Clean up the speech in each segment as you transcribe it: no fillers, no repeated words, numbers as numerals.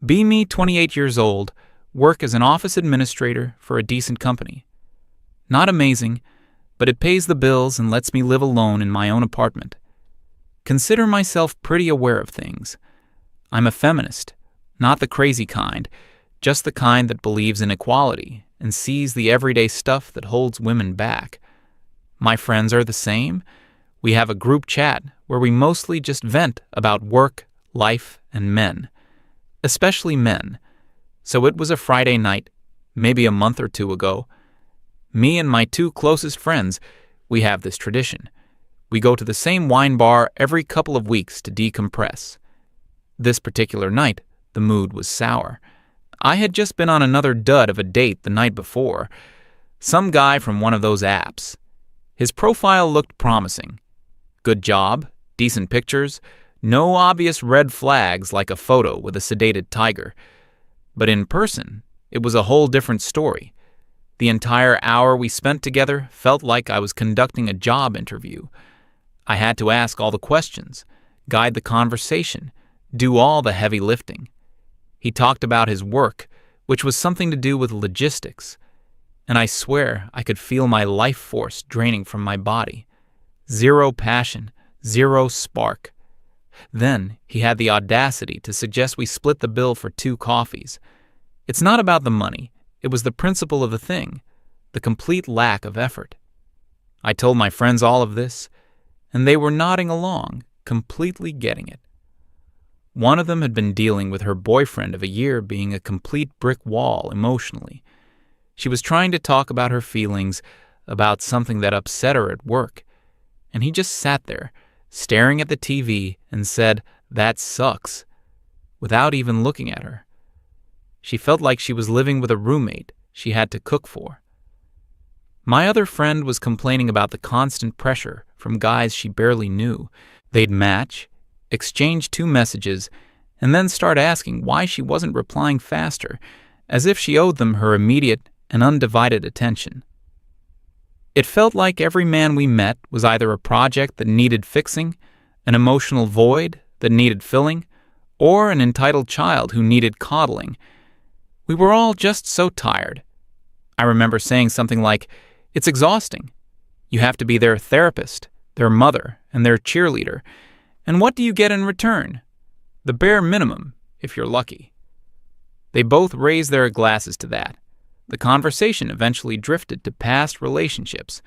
Be me, 28 years old, work as an office administrator for a decent company. Not amazing, but it pays the bills and lets me live alone in my own apartment. Consider myself pretty aware of things. I'm a feminist, not the crazy kind, just the kind that believes in equality and sees the everyday stuff that holds women back. My friends are the same. We have a group chat where we mostly just vent about work, life, and men. Especially men. So it was a Friday night, maybe a month or two ago. Me and my two closest friends, we have this tradition. We go to the same wine bar every couple of weeks to decompress. This particular night, the mood was sour. I had just been on another dud of a date the night before. Some guy from one of those apps. His profile looked promising. Good job, decent pictures, no obvious red flags like a photo with a sedated tiger. But in person, it was a whole different story. The entire hour we spent together felt like I was conducting a job interview. I had to ask all the questions, guide the conversation, do all the heavy lifting. He talked about his work, which was something to do with logistics. And I swear I could feel my life force draining from my body. Zero passion, zero spark. Then he had the audacity to suggest we split the bill for 2 coffees. It's not about the money. It was the principle of the thing, the complete lack of effort. I told my friends all of this, and they were nodding along, completely getting it. One of them had been dealing with her boyfriend of a year being a complete brick wall emotionally. She was trying to talk about her feelings, about something that upset her at work, and he just sat there, staring at the TV, and said, "That sucks," without even looking at her. She felt like she was living with a roommate she had to cook for. My other friend was complaining about the constant pressure from guys she barely knew. They'd match, exchange 2 messages, and then start asking why she wasn't replying faster, as if she owed them her immediate and undivided attention. It felt like every man we met was either a project that needed fixing, an emotional void that needed filling, or an entitled child who needed coddling. We were all just so tired. I remember saying something like, "It's exhausting. You have to be their therapist, their mother, and their cheerleader. And what do you get in return? The bare minimum, if you're lucky." They both raised their glasses to that. The conversation eventually drifted to past relationships,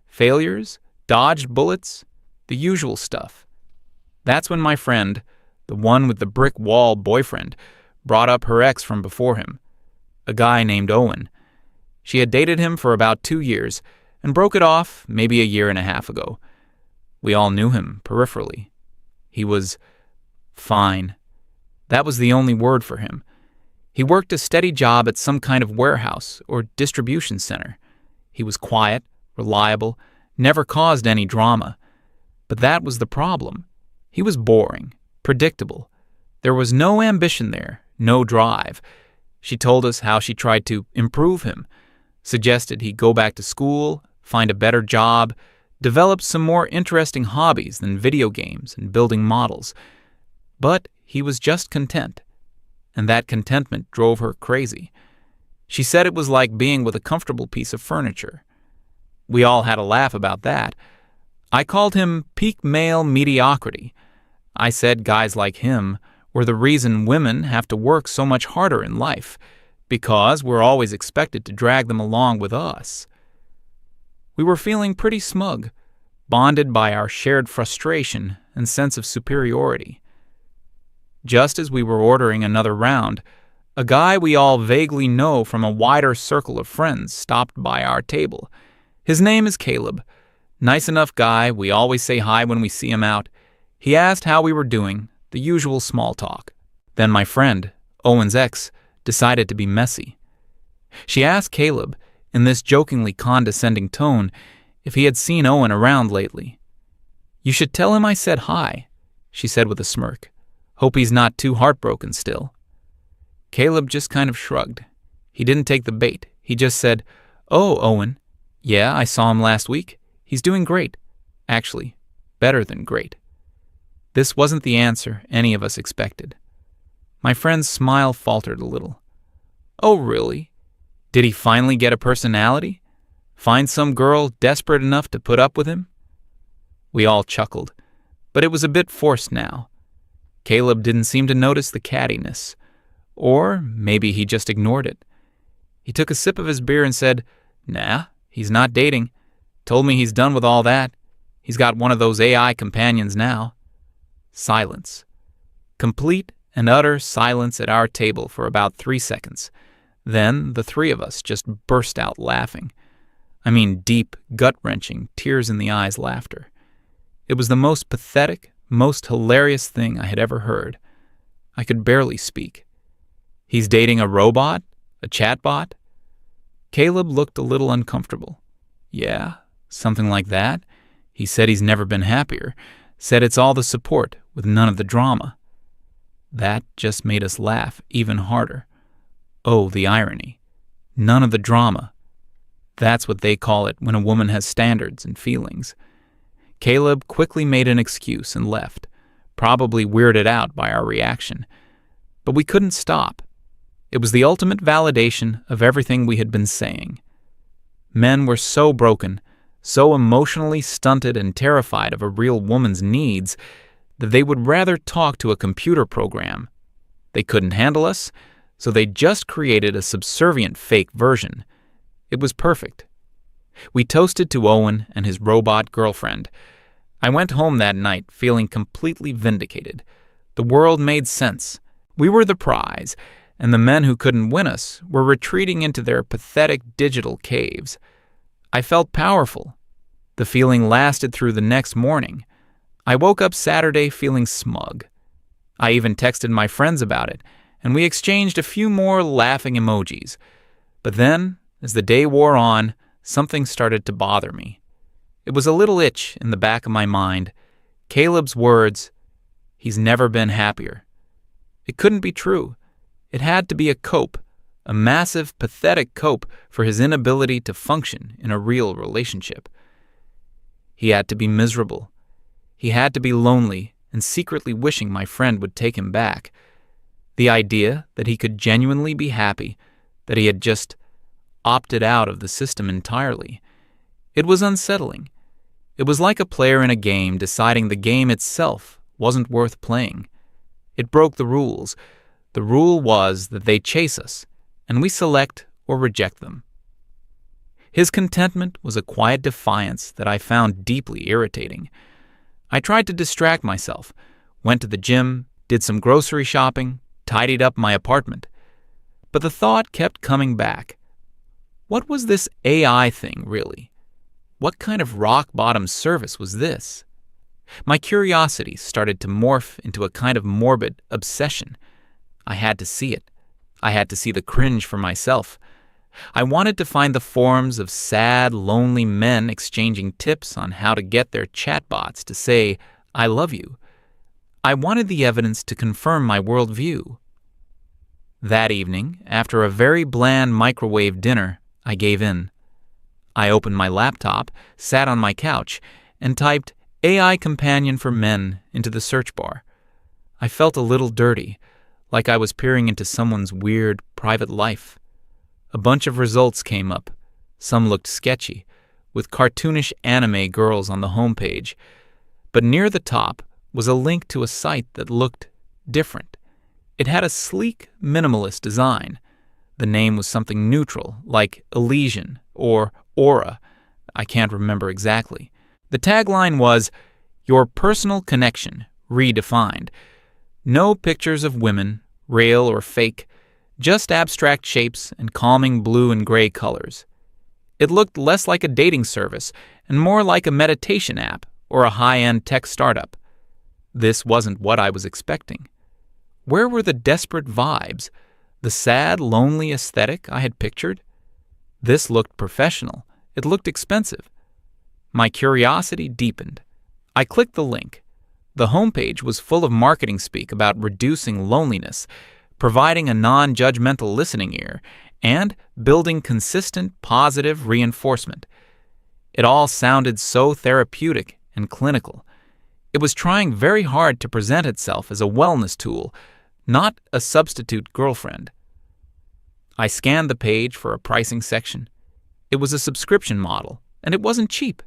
failures, dodged bullets, the usual stuff. That's when my friend, the one with the brick wall boyfriend, brought up her ex from before him, a guy named Owen. She had dated him for about 2 years and broke it off maybe a year and a half ago. We all knew him peripherally. He was fine. That was the only word for him. He worked a steady job at some kind of warehouse or distribution center. He was quiet, reliable, never caused any drama. But that was the problem. He was boring, predictable. There was no ambition there, no drive. She told us how she tried to improve him, suggested he go back to school, find a better job, develop some more interesting hobbies than video games and building models. But he was just content. And that contentment drove her crazy. She said it was like being with a comfortable piece of furniture. We all had a laugh about that. I called him peak male mediocrity. I said guys like him were the reason women have to work so much harder in life, because we're always expected to drag them along with us. We were feeling pretty smug, bonded by our shared frustration and sense of superiority. Just as we were ordering another round, a guy we all vaguely know from a wider circle of friends stopped by our table. His name is Caleb. Nice enough guy, we always say hi when we see him out. He asked how we were doing, the usual small talk. Then my friend, Owen's ex, decided to be messy. She asked Caleb, in this jokingly condescending tone, if he had seen Owen around lately. "You should tell him I said hi," she said with a smirk. "Hope he's not too heartbroken still." Caleb just kind of shrugged. He didn't take the bait. He just said, "Oh, Owen. Yeah, I saw him last week. He's doing great. Actually, better than great." This wasn't the answer any of us expected. My friend's smile faltered a little. Oh, really? Did he finally get a personality? Find some girl desperate enough to put up with him? We all chuckled, but it was a bit forced now. Caleb didn't seem to notice the cattiness. Or maybe he just ignored it. He took a sip of his beer and said, "Nah, he's not dating. Told me he's done with all that. He's got one of those AI companions now." Silence. Complete and utter silence at our table for about 3 seconds. Then the three of us just burst out laughing. I mean deep, gut-wrenching, tears-in-the-eyes laughter. It was the most pathetic, most hilarious thing I had ever heard. I could barely speak. He's dating a robot? A chatbot? Caleb looked a little uncomfortable. Yeah, something like that. He said he's never been happier. Said it's all the support, with none of the drama. That just made us laugh even harder. Oh, the irony. None of the drama. That's what they call it when a woman has standards and feelings. Caleb quickly made an excuse and left, probably weirded out by our reaction. But we couldn't stop. It was the ultimate validation of everything we had been saying. Men were so broken, so emotionally stunted and terrified of a real woman's needs that they would rather talk to a computer program. They couldn't handle us, so they just created a subservient fake version. It was perfect. We toasted to Owen and his robot girlfriend. I went home that night feeling completely vindicated. The world made sense. We were the prize, and the men who couldn't win us were retreating into their pathetic digital caves. I felt powerful. The feeling lasted through the next morning. I woke up Saturday feeling smug. I even texted my friends about it, and we exchanged a few more laughing emojis. But then, as the day wore on, something started to bother me. It was a little itch in the back of my mind. Caleb's words, "He's never been happier." It couldn't be true. It had to be a cope, a massive, pathetic cope for his inability to function in a real relationship. He had to be miserable. He had to be lonely and secretly wishing my friend would take him back. The idea that he could genuinely be happy, that he had just opted out of the system entirely. It was unsettling. It was like a player in a game deciding the game itself wasn't worth playing. It broke the rules. The rule was that they chase us, and we select or reject them. His contentment was a quiet defiance that I found deeply irritating. I tried to distract myself, went to the gym, did some grocery shopping, tidied up my apartment. But the thought kept coming back. What was this AI thing, really? What kind of rock-bottom service was this? My curiosity started to morph into a kind of morbid obsession. I had to see it. I had to see the cringe for myself. I wanted to find the forums of sad, lonely men exchanging tips on how to get their chatbots to say, "I love you." I wanted the evidence to confirm my worldview. That evening, after a very bland microwave dinner, I gave in. I opened my laptop, sat on my couch, and typed AI companion for men into the search bar. I felt a little dirty, like I was peering into someone's weird, private life. A bunch of results came up. Some looked sketchy, with cartoonish anime girls on the homepage. But near the top was a link to a site that looked different. It had a sleek, minimalist design. The name was something neutral, like Elysian or Aura. I can't remember exactly. The tagline was, "Your personal connection, redefined." No pictures of women, real or fake, just abstract shapes and calming blue and gray colors. It looked less like a dating service and more like a meditation app or a high-end tech startup. This wasn't what I was expecting. Where were the desperate vibes, the sad, lonely aesthetic I had pictured? This looked professional. It looked expensive. My curiosity deepened. I clicked the link. The homepage was full of marketing speak about reducing loneliness, providing a non-judgmental listening ear, and building consistent, positive reinforcement. It all sounded so therapeutic and clinical. It was trying very hard to present itself as a wellness tool, not a substitute girlfriend. I scanned the page for a pricing section. It was a subscription model, and it wasn't cheap.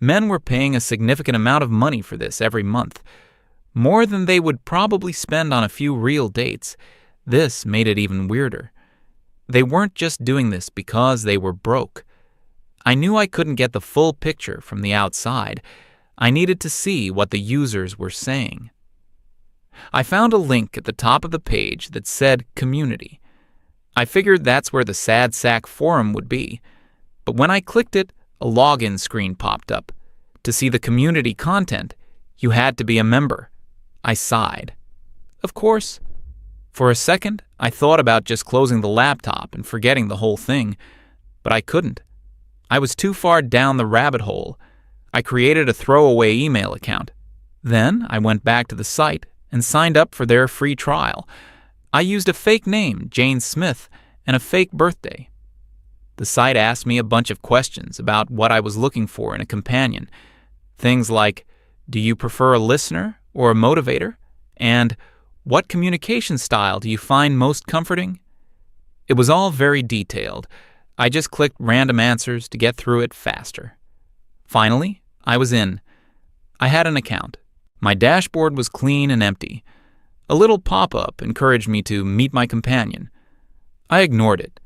Men were paying a significant amount of money for this every month, more than they would probably spend on a few real dates. This made it even weirder. They weren't just doing this because they were broke. I knew I couldn't get the full picture from the outside. I needed to see what the users were saying. I found a link at the top of the page that said Community. I figured that's where the Sad Sack forum would be, but when I clicked it, a login screen popped up. To see the community content, you had to be a member. I sighed. Of course. For a second, I thought about just closing the laptop and forgetting the whole thing, but I couldn't. I was too far down the rabbit hole. I created a throwaway email account. Then I went back to the site and signed up for their free trial. I used a fake name, Jane Smith, and a fake birthday. The site asked me a bunch of questions about what I was looking for in a companion. Things like, do you prefer a listener or a motivator? And what communication style do you find most comforting? It was all very detailed. I just clicked random answers to get through it faster. Finally, I was in. I had an account. My dashboard was clean and empty. A little pop-up encouraged me to meet my companion. I ignored it.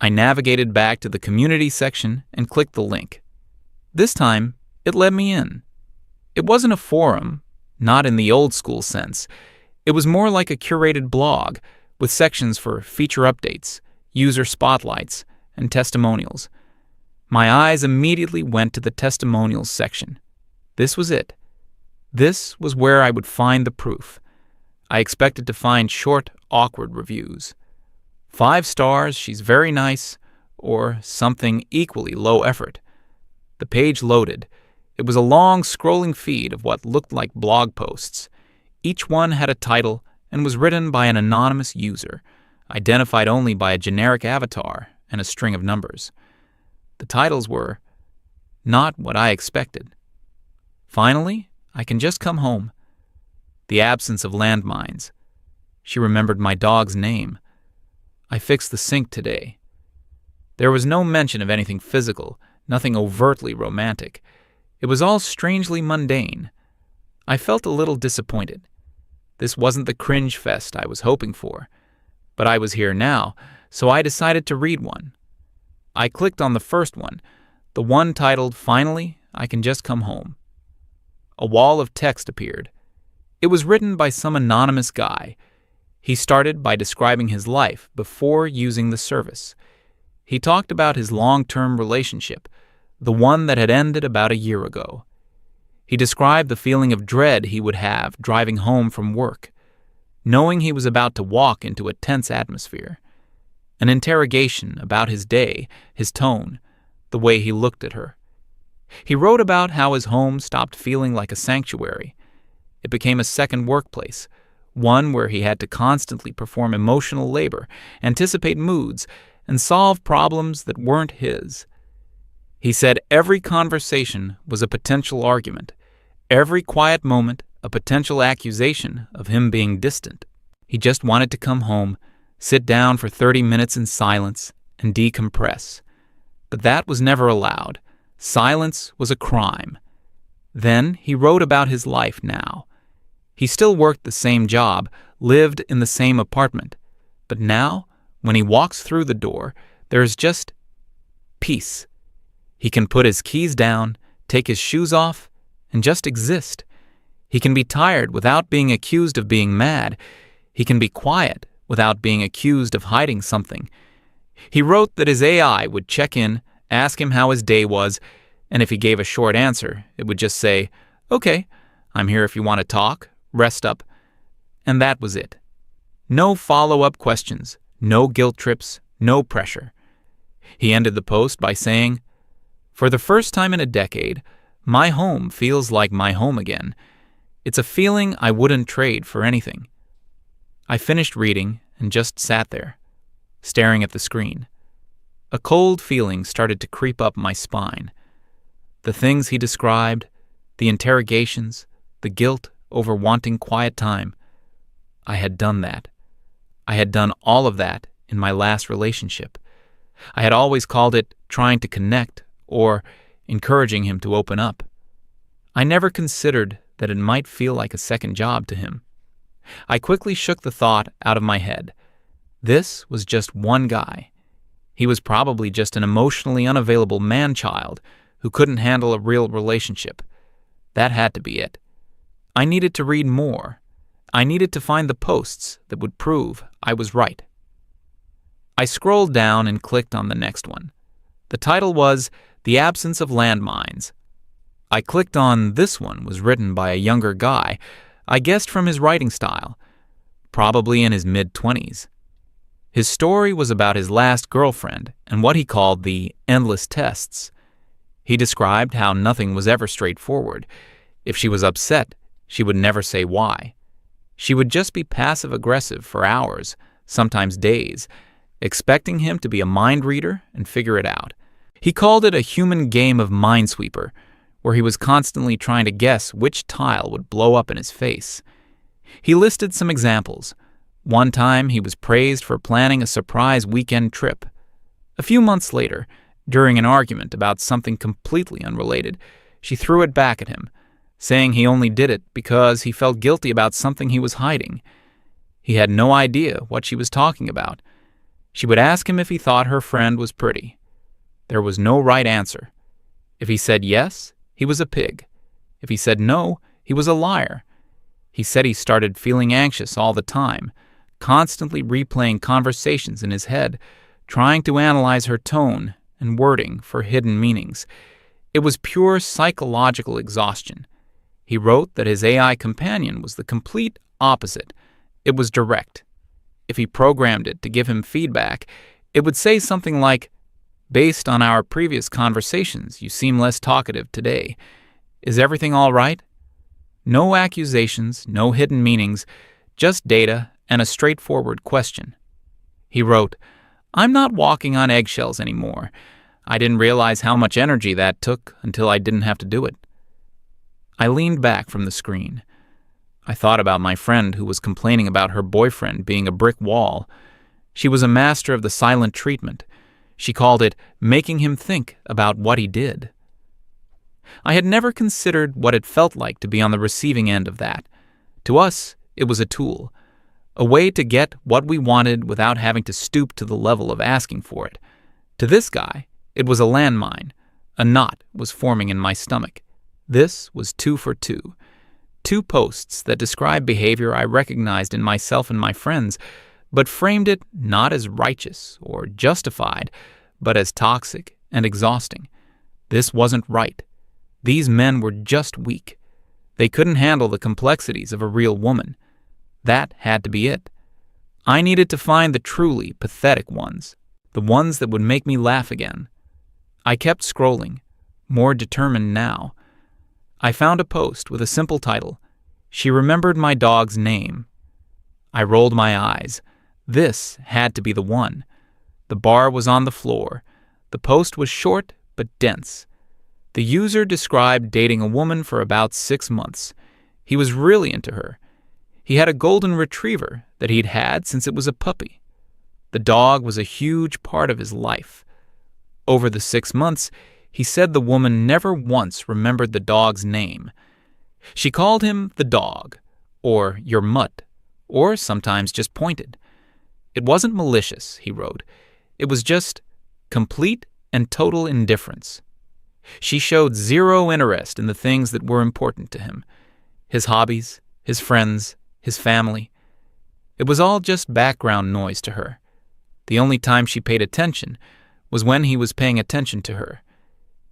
I navigated back to the community section and clicked the link. This time, it let me in. It wasn't a forum, not in the old school sense. It was more like a curated blog with sections for feature updates, user spotlights, and testimonials. My eyes immediately went to the testimonials section. This was it. This was where I would find the proof. I expected to find short, awkward reviews. 5 stars, she's very nice, or something equally low effort. The page loaded. It was a long, scrolling feed of what looked like blog posts. Each one had a title and was written by an anonymous user, identified only by a generic avatar and a string of numbers. The titles were, Not What I Expected. Finally, I Can Just Come Home. The Absence of Landmines. She remembered my dog's name. I fixed the sink today. There was no mention of anything physical, nothing overtly romantic. It was all strangely mundane. I felt a little disappointed. This wasn't the cringe fest I was hoping for. But I was here now, so I decided to read one. I clicked on the first one, the one titled, Finally, I Can Just Come Home. A wall of text appeared. It was written by some anonymous guy. He started by describing his life before using the service. He talked about his long-term relationship, the one that had ended about a year ago. He described the feeling of dread he would have driving home from work, knowing he was about to walk into a tense atmosphere. An interrogation about his day, his tone, the way he looked at her. He wrote about how his home stopped feeling like a sanctuary. It became a second workplace, one where he had to constantly perform emotional labor, anticipate moods, and solve problems that weren't his. He said every conversation was a potential argument, every quiet moment a potential accusation of him being distant. He just wanted to come home, sit down for 30 minutes in silence, and decompress. But that was never allowed. Silence was a crime. Then he wrote about his life now. He still worked the same job, lived in the same apartment. But now, when he walks through the door, there is just peace. He can put his keys down, take his shoes off, and just exist. He can be tired without being accused of being mad. He can be quiet without being accused of hiding something. He wrote that his AI would check in, ask him how his day was, and if he gave a short answer, it would just say, "Okay, I'm here if you want to talk, rest up." And that was it. No follow-up questions, no guilt trips, no pressure. He ended the post by saying, "For the first time in a decade, my home feels like my home again. It's a feeling I wouldn't trade for anything." I finished reading and just sat there, staring at the screen. A cold feeling started to creep up my spine. The things he described, the interrogations, the guilt over wanting quiet time. I had done that. I had done all of that in my last relationship. I had always called it trying to connect or encouraging him to open up. I never considered that it might feel like a second job to him. I quickly shook the thought out of my head. This was just one guy. He was probably just an emotionally unavailable man-child who couldn't handle a real relationship. That had to be it. I needed to read more. I needed to find the posts that would prove I was right. I scrolled down and clicked on the next one. The title was The Absence of Landmines. I clicked on this one was written by a younger guy, I guessed from his writing style, probably in his mid-20s. His story was about his last girlfriend and what he called the endless tests. He described how nothing was ever straightforward. If she was upset, she would never say why. She would just be passive-aggressive for hours, sometimes days, expecting him to be a mind reader and figure it out. He called it a human game of Minesweeper, where he was constantly trying to guess which tile would blow up in his face. He listed some examples. One time, he was praised for planning a surprise weekend trip. A few months later, during an argument about something completely unrelated, she threw it back at him, saying he only did it because he felt guilty about something he was hiding. He had no idea what she was talking about. She would ask him if he thought her friend was pretty. There was no right answer. If he said yes, he was a pig. If he said no, he was a liar. He said he started feeling anxious all the time, constantly replaying conversations in his head, trying to analyze her tone and wording for hidden meanings. It was pure psychological exhaustion. He wrote that his AI companion was the complete opposite. It was direct. If he programmed it to give him feedback, it would say something like, "Based on our previous conversations, you seem less talkative today. Is everything all right?" No accusations, no hidden meanings, just data and a straightforward question. He wrote, "I'm not walking on eggshells anymore. I didn't realize how much energy that took until I didn't have to do it." I leaned back from the screen. I thought about my friend who was complaining about her boyfriend being a brick wall. She was a master of the silent treatment. She called it making him think about what he did. I had never considered what it felt like to be on the receiving end of that. To us, it was a tool, a way to get what we wanted without having to stoop to the level of asking for it. To this guy, it was a landmine. A knot was forming in my stomach. This was 2 for 2. 2 posts that described behavior I recognized in myself and my friends, but framed it not as righteous or justified, but as toxic and exhausting. This wasn't right. These men were just weak. They couldn't handle the complexities of a real woman. That had to be it. I needed to find the truly pathetic ones, the ones that would make me laugh again. I kept scrolling, more determined now. I found a post with a simple title, "She remembered my dog's name." I rolled my eyes. This had to be the one. The bar was on the floor. The post was short but dense. The user described dating a woman for about 6 months. He was really into her. He had a golden retriever that he'd had since it was a puppy. The dog was a huge part of his life. Over the 6 months, he said the woman never once remembered the dog's name. She called him the dog, or your mutt, or sometimes just pointed. It wasn't malicious, he wrote. It was just complete and total indifference. She showed zero interest in the things that were important to him. His hobbies, his friends, his family. It was all just background noise to her. The only time she paid attention was when he was paying attention to her.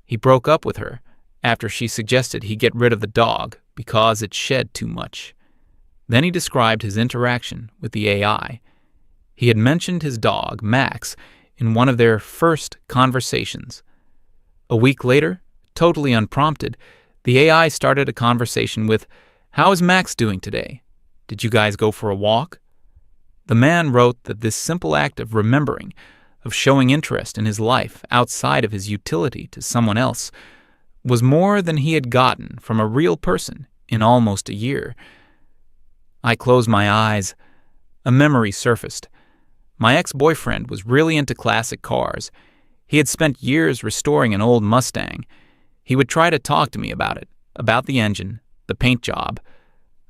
He broke up with her after she suggested he get rid of the dog because it shed too much. Then he described his interaction with the AI. He had mentioned his dog, Max, in one of their first conversations. A week later, totally unprompted, the AI started a conversation with, "How is Max doing today? Did you guys go for a walk?" The man wrote that this simple act of remembering, of showing interest in his life outside of his utility to someone else, was more than he had gotten from a real person in almost a year. I closed my eyes. A memory surfaced. My ex-boyfriend was really into classic cars. He had spent years restoring an old Mustang. He would try to talk to me about it, about the engine, the paint job.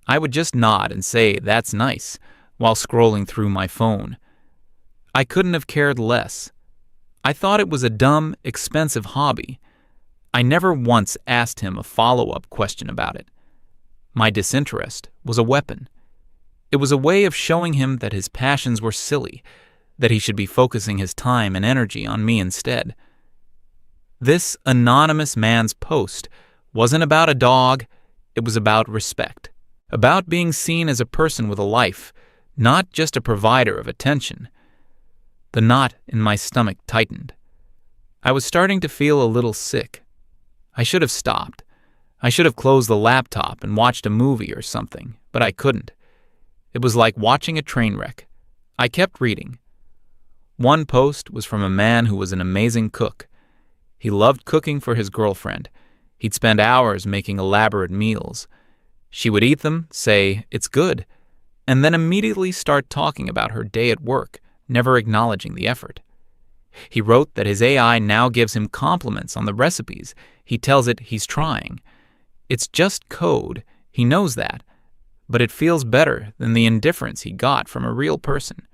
I would just nod and say, "That's nice," while scrolling through my phone. I couldn't have cared less. I thought it was a dumb, expensive hobby. I never once asked him a follow-up question about it. My disinterest was a weapon. It was a way of showing him that his passions were silly, that he should be focusing his time and energy on me instead. This anonymous man's post wasn't about a dog, it was about respect, about being seen as a person with a life, not just a provider of attention. The knot in my stomach tightened. I was starting to feel a little sick. I should have stopped. I should have closed the laptop and watched a movie or something, but I couldn't. It was like watching a train wreck. I kept reading. One post was from a man who was an amazing cook. He loved cooking for his girlfriend. He'd spend hours making elaborate meals. She would eat them, say, "It's good," and then immediately start talking about her day at work, never acknowledging the effort. He wrote that his AI now gives him compliments on the recipes. He tells it he's trying. It's just code, he knows that, but it feels better than the indifference he got from a real person.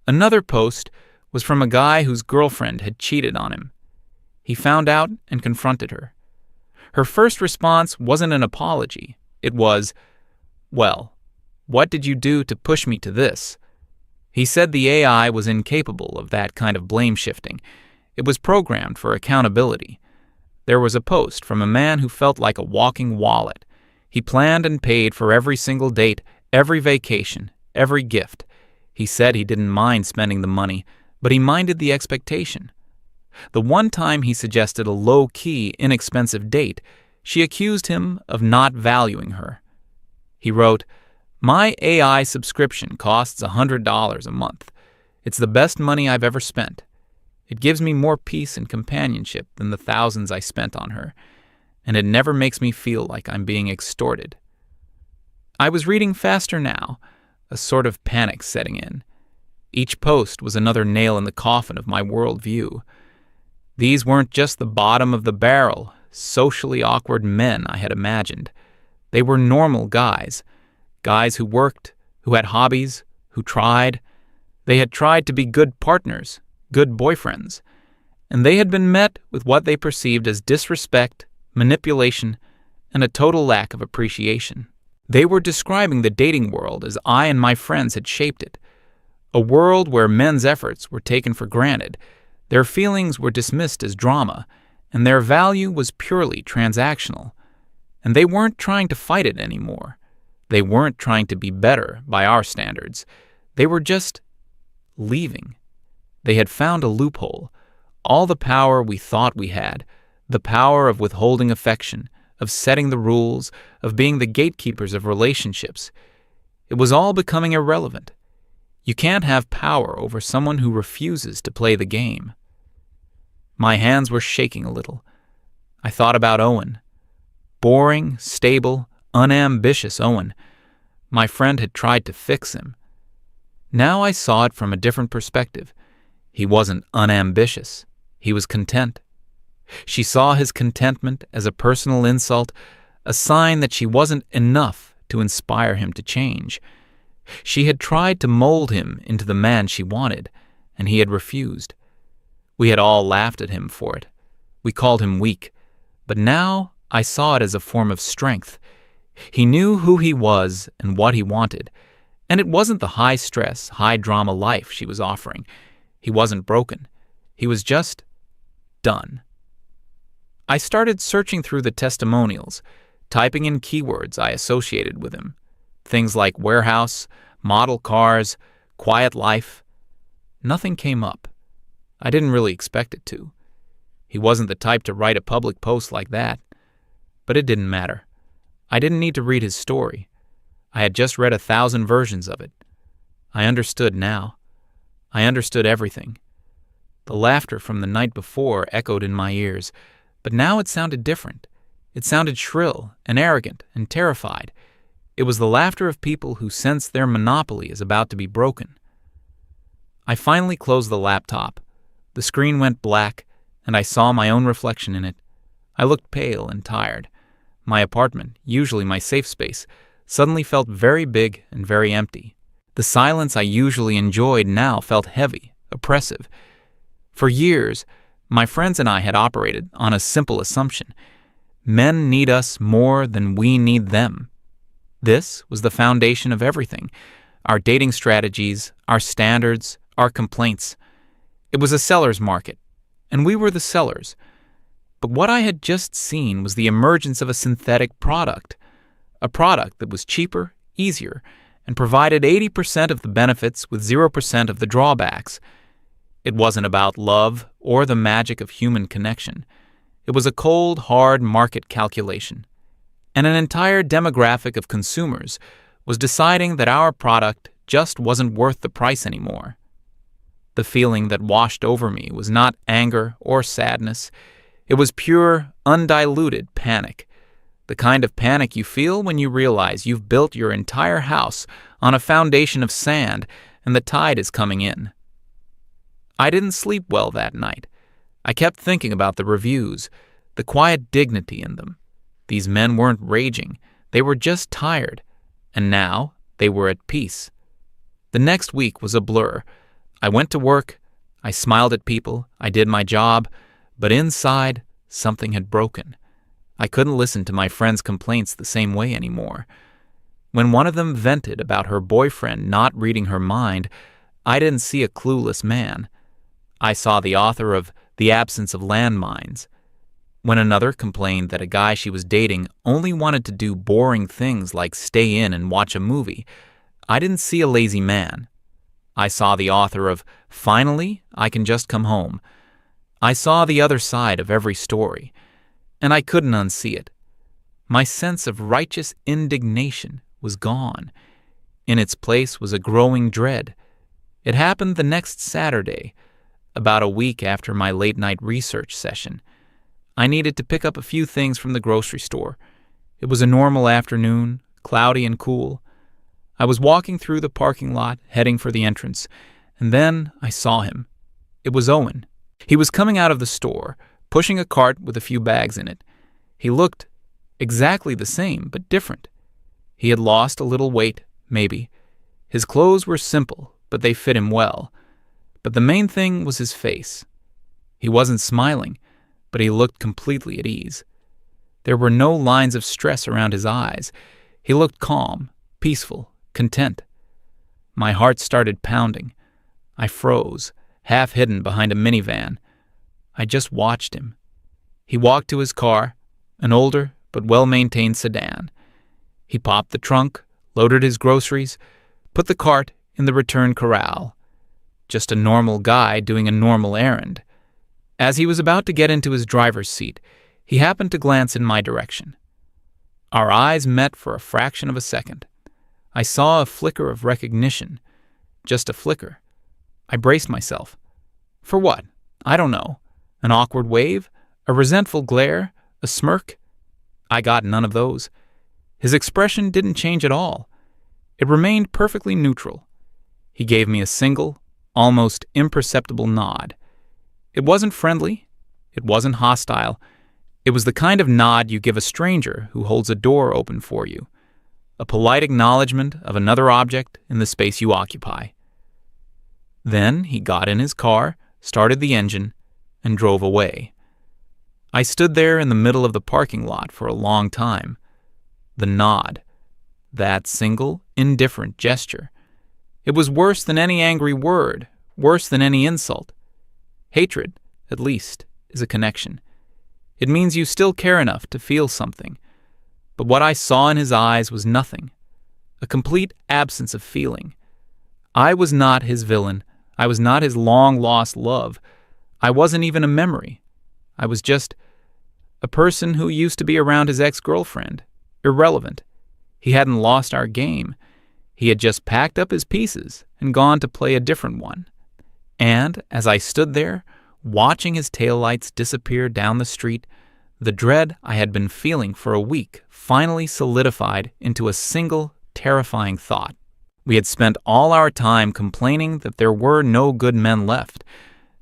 Another post was from a guy whose girlfriend had cheated on him. He found out and confronted her. Her first response wasn't an apology. It was, "Well, what did you do to push me to this?" He said the AI was incapable of that kind of blame shifting. It was programmed for accountability. There was a post from a man who felt like a walking wallet. He planned and paid for every single date, every vacation, every gift. He said he didn't mind spending the money, but he minded the expectation. The one time he suggested a low-key, inexpensive date, she accused him of not valuing her. He wrote, "My AI subscription costs $100 a month. It's the best money I've ever spent. It gives me more peace and companionship than the thousands I spent on her, and it never makes me feel like I'm being extorted." I was reading faster now, a sort of panic setting in. Each post was another nail in the coffin of my worldview. These weren't just the bottom of the barrel, socially awkward men I had imagined. They were normal guys who worked, who had hobbies, who tried. They had tried to be good partners, good boyfriends, and they had been met with what they perceived as disrespect, manipulation, and a total lack of appreciation. They were describing the dating world as I and my friends had shaped it, a world where men's efforts were taken for granted, their feelings were dismissed as drama, and their value was purely transactional. And they weren't trying to fight it anymore. They weren't trying to be better by our standards. They were just leaving. They had found a loophole. All the power we thought we had, the power of withholding affection, of setting the rules, of being the gatekeepers of relationships, it was all becoming irrelevant. You can't have power over someone who refuses to play the game. My hands were shaking a little. I thought about Owen. Boring, stable, unambitious Owen. My friend had tried to fix him. Now I saw it from a different perspective. He wasn't unambitious. He was content. She saw his contentment as a personal insult, a sign that she wasn't enough to inspire him to change. She had tried to mold him into the man she wanted, and he had refused. We had all laughed at him for it. We called him weak. But now I saw it as a form of strength. He knew who he was and what he wanted, and it wasn't the high-stress, high-drama life she was offering. He wasn't broken. He was just done. I started searching through the testimonials, typing in keywords I associated with him. Things like warehouse, model cars, quiet life. Nothing came up. I didn't really expect it to. He wasn't the type to write a public post like that. But it didn't matter. I didn't need to read his story. I had just read 1,000 versions of it. I understood now. I understood everything. The laughter from the night before echoed in my ears, but now it sounded different. It sounded shrill and arrogant and terrified. It was the laughter of people who sense their monopoly is about to be broken. I finally closed the laptop. The screen went black, and I saw my own reflection in it. I looked pale and tired. My apartment, usually my safe space, suddenly felt very big and very empty. The silence I usually enjoyed now felt heavy, oppressive. For years, my friends and I had operated on a simple assumption. Men need us more than we need them. This was the foundation of everything: our dating strategies, our standards, our complaints. It was a seller's market, and we were the sellers. But what I had just seen was the emergence of a synthetic product, a product that was cheaper, easier, and provided 80% of the benefits with 0% of the drawbacks. It wasn't about love or the magic of human connection. It was a cold, hard market calculation. And an entire demographic of consumers was deciding that our product just wasn't worth the price anymore. The feeling that washed over me was not anger or sadness. It was pure, undiluted panic. The kind of panic you feel when you realize you've built your entire house on a foundation of sand and the tide is coming in. I didn't sleep well that night. I kept thinking about the reviews, the quiet dignity in them. These men weren't raging, they were just tired, and now they were at peace. The next week was a blur. I went to work, I smiled at people, I did my job, but inside, something had broken. I couldn't listen to my friends' complaints the same way anymore. When one of them vented about her boyfriend not reading her mind, I didn't see a clueless man. I saw the author of The Absence of Landmines. When another complained that a guy she was dating only wanted to do boring things like stay in and watch a movie, I didn't see a lazy man. I saw the author of Finally, I Can Just Come Home. I saw the other side of every story, and I couldn't unsee it. My sense of righteous indignation was gone. In its place was a growing dread. It happened the next Saturday, about a week after my late-night research session. I needed to pick up a few things from the grocery store. It was a normal afternoon, cloudy and cool. I was walking through the parking lot, heading for the entrance, and then I saw him. It was Owen. He was coming out of the store, pushing a cart with a few bags in it. He looked exactly the same, but different. He had lost a little weight, maybe. His clothes were simple, but they fit him well. But the main thing was his face. He wasn't smiling, but he looked completely at ease. There were no lines of stress around his eyes. He looked calm, peaceful, content. My heart started pounding. I froze, half hidden behind a minivan. I just watched him. He walked to his car, an older but well-maintained sedan. He popped the trunk, loaded his groceries, put the cart in the return corral. Just a normal guy doing a normal errand. As he was about to get into his driver's seat, he happened to glance in my direction. Our eyes met for a fraction of a second. I saw a flicker of recognition. Just a flicker. I braced myself. For what? I don't know. An awkward wave? A resentful glare? A smirk? I got none of those. His expression didn't change at all. It remained perfectly neutral. He gave me a single, almost imperceptible nod. It wasn't friendly. It wasn't hostile. It was the kind of nod you give a stranger who holds a door open for you. A polite acknowledgement of another object in the space you occupy. Then he got in his car, started the engine, and drove away. I stood there in the middle of the parking lot for a long time. The nod. That single, indifferent gesture. It was worse than any angry word, worse than any insult. Hatred, at least, is a connection. It means you still care enough to feel something. But what I saw in his eyes was nothing. A complete absence of feeling. I was not his villain. I was not his long-lost love. I wasn't even a memory. I was just a person who used to be around his ex-girlfriend. Irrelevant. He hadn't lost our game. He had just packed up his pieces and gone to play a different one. And as I stood there, watching his taillights disappear down the street, The dread I had been feeling for a week finally solidified into a single, terrifying thought. We had spent all our time complaining that there were no good men left,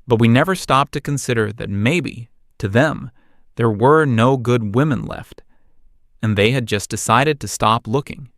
but we never stopped to consider that maybe, to them, there were no good women left, and they had just decided to stop looking.